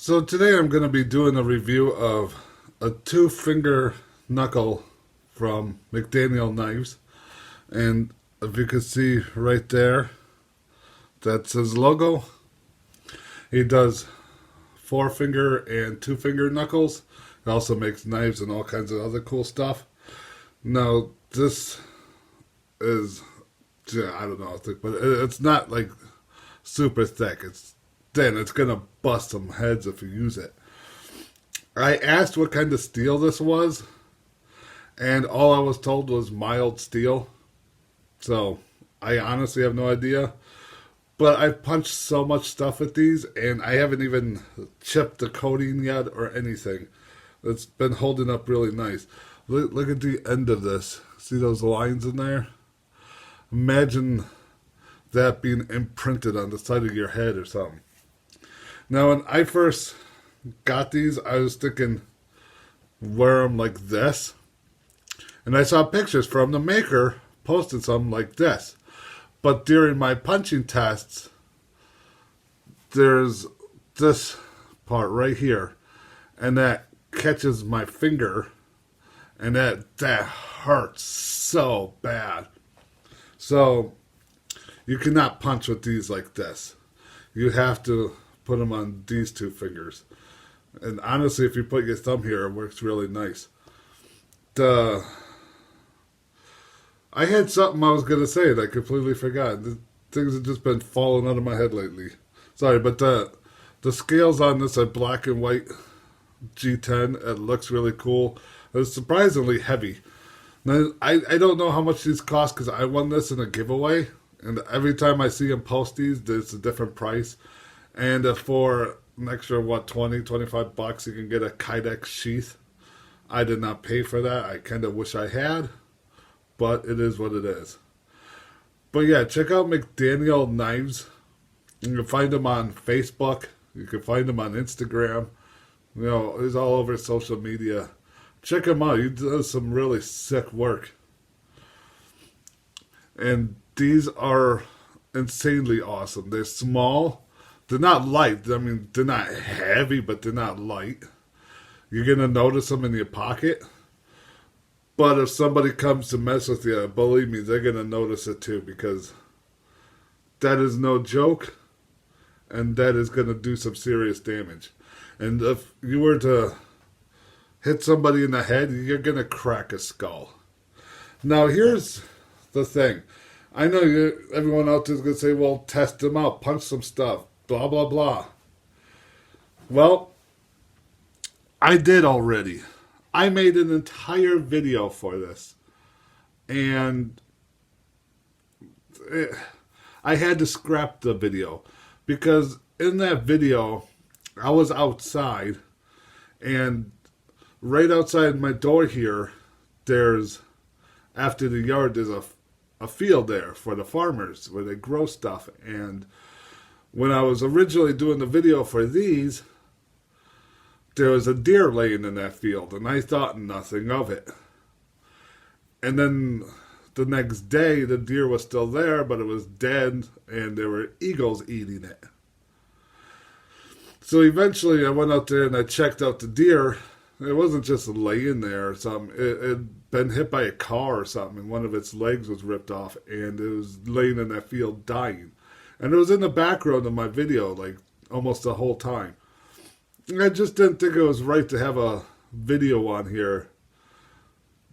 So today I'm going to be doing a review of a two-finger knuckle from McDaniel knives. And if you can see right there, that's his logo. He does four-finger and two-finger knuckles. He also makes knives and all kinds of other cool stuff. Now, this is, I don't know, but it's not like super thick. It's thin. It's going to bust some heads if you use it. I asked what kind of steel this was, and all I was told was mild steel. So I honestly have no idea. But I've punched so much stuff with these, and I haven't even chipped the coating yet or anything. It's been holding up really nice. Look at the end of this. See those lines in there? Imagine that being imprinted on the side of your head or something. Now, when I first got these, I was thinking, wear them like this. And I saw pictures from the maker posted something like this. But during my punching tests, there's this part right here. And that catches my finger. And that hurts so bad. So, you cannot punch with these like this. You have to put them on these two fingers. And honestly, if you put your thumb here, it works really nice. I had something I was going to say and I completely forgot. Things have just been falling out of my head lately. Sorry, but the scales on this are black and white G10. It looks really cool. It's surprisingly heavy. Now, I don't know how much these cost because I won this in a giveaway. And every time I see them post these, there's a different price. And for an extra, $20-25, you can get a Kydex sheath. I did not pay for that. I kind of wish I had. But it is what it is. But yeah, check out McDaniel Knives. You can find them on Facebook. You can find them on Instagram. You know, he's all over social media. Check him out. He does some really sick work. And these are insanely awesome. They're small. They're not light. I mean, they're not heavy, but they're not light. You're going to notice them in your pocket. But if somebody comes to mess with you, believe me, they're going to notice it too, because that is no joke. And that is going to do some serious damage. And if you were to hit somebody in the head, you're going to crack a skull. Now, here's the thing. I know everyone out there is going to say, well, test them out, punch some stuff, blah, blah, blah. Well, I did already. I made an entire video for this. And I had to scrap the video. Because in that video, I was outside. And right outside my door here, after the yard, there's a field there for the farmers where they grow stuff. And when I was originally doing the video for these, there was a deer laying in that field, and I thought nothing of it. And then the next day, the deer was still there, but it was dead, and there were eagles eating it. So eventually I went out there and I checked out the deer. It wasn't just laying there or something. It had been hit by a car or something, and one of its legs was ripped off, and it was laying in that field dying. And it was in the background of my video, like, almost the whole time. I just didn't think it was right to have a video on here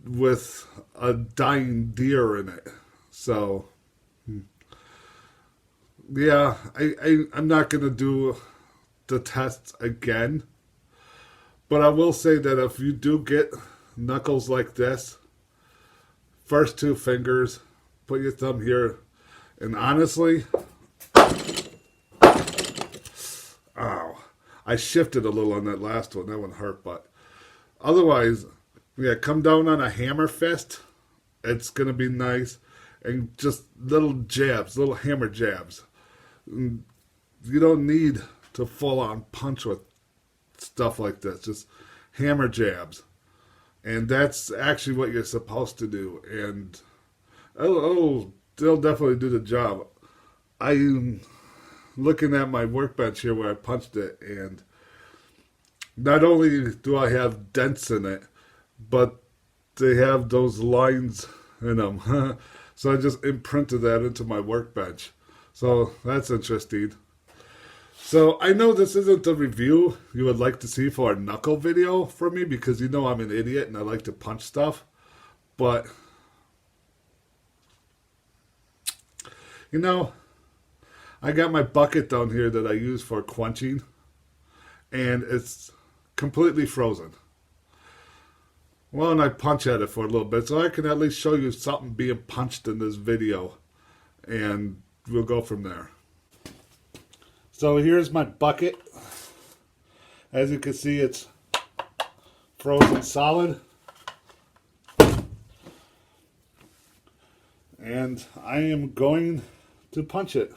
with a dying deer in it. So, yeah, I'm not going to do the tests again. But I will say that if you do get knuckles like this, first two fingers, put your thumb here, and honestly, ow, I shifted a little on that last one. That one hurt, but otherwise, yeah, come down on a hammer fist. It's going to be nice. And just little jabs, little hammer jabs. You don't need to full on punch with stuff like this. Just hammer jabs. And that's actually what you're supposed to do. And they'll definitely do the job. I'm looking at my workbench here where I punched it, and not only do I have dents in it, but they have those lines in them. So I just imprinted that into my workbench. So that's interesting. So I know this isn't the review you would like to see for a Knuckle video for me, because you know I'm an idiot and I like to punch stuff. But, you know, I got my bucket down here that I use for quenching, and it's completely frozen. Well, and I punch at it for a little bit, so I can at least show you something being punched in this video, and we'll go from there. So here's my bucket. As you can see, it's frozen solid. And I am going to punch it.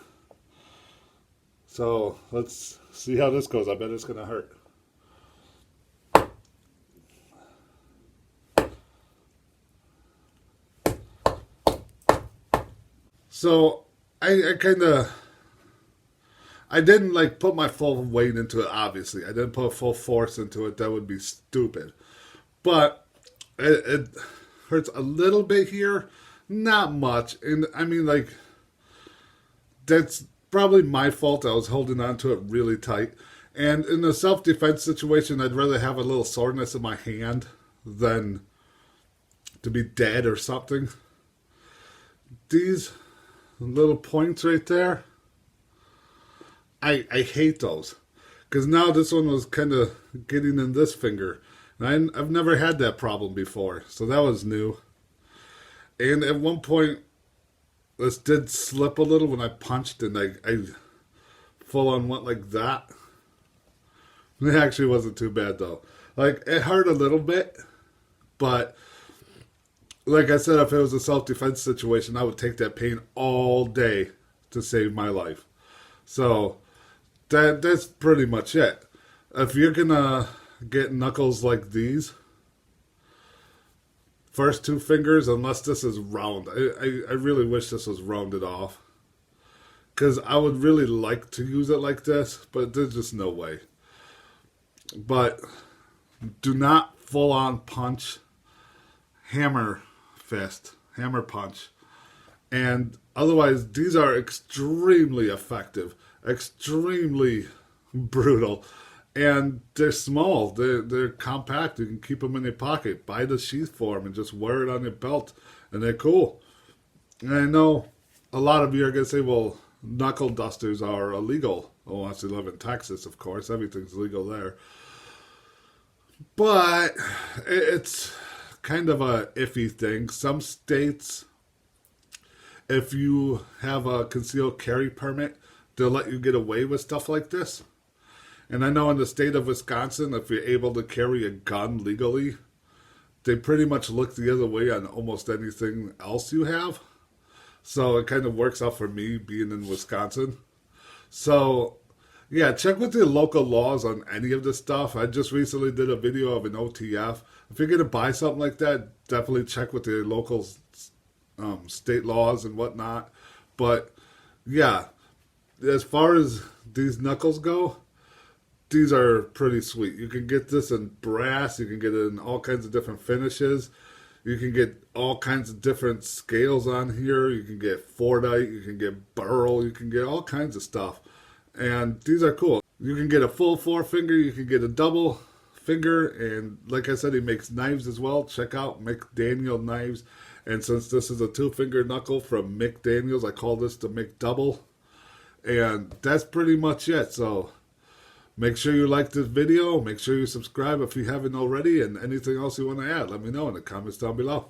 So let's see how this goes. I bet it's going to hurt. So I didn't like put my full weight into it, obviously. I didn't put full force into it. That would be stupid. But it hurts a little bit here. Not much. And I mean, like, that's probably my fault. I was holding on to it really tight. And in a self-defense situation, I'd rather have a little soreness in my hand than to be dead or something. These little points right there, I hate those. Because now this one was kind of getting in this finger. And I've never had that problem before. So that was new. And at one point, this did slip a little when I punched, and I full on went like that. It actually wasn't too bad, though. Like, it hurt a little bit, but like I said, if it was a self-defense situation, I would take that pain all day to save my life. So that's pretty much it. If you're going to get knuckles like these, first two fingers, unless this is round. I really wish this was rounded off. Because I would really like to use it like this, but there's just no way. But do not full on punch, hammer fist, hammer punch. And otherwise, these are extremely effective, extremely brutal. And they're small. They're compact. You can keep them in your pocket. Buy the sheath for them and just wear it on your belt. And they're cool. And I know a lot of you are going to say, well, knuckle dusters are illegal. Oh, unless you live in Texas, of course. Everything's legal there. But it's kind of a iffy thing. Some states, if you have a concealed carry permit, they'll let you get away with stuff like this. And I know in the state of Wisconsin, if you're able to carry a gun legally, they pretty much look the other way on almost anything else you have. So it kind of works out for me being in Wisconsin. So, yeah, check with your local laws on any of this stuff. I just recently did a video of an OTF. If you're going to buy something like that, definitely check with your local state laws and whatnot. But, yeah, as far as these knuckles go, these are pretty sweet. You can get this in brass. You can get it in all kinds of different finishes. You can get all kinds of different scales on here. You can get Fordite. You can get burl. You can get all kinds of stuff. And these are cool. You can get a full forefinger. You can get a double finger. And like I said, he makes knives as well. Check out McDaniel knives. And since this is a two-finger knuckle from McDaniel's, I call this the McDouble. And that's pretty much it. So make sure you like this video. Make sure you subscribe if you haven't already. And anything else you want to add, let me know in the comments down below.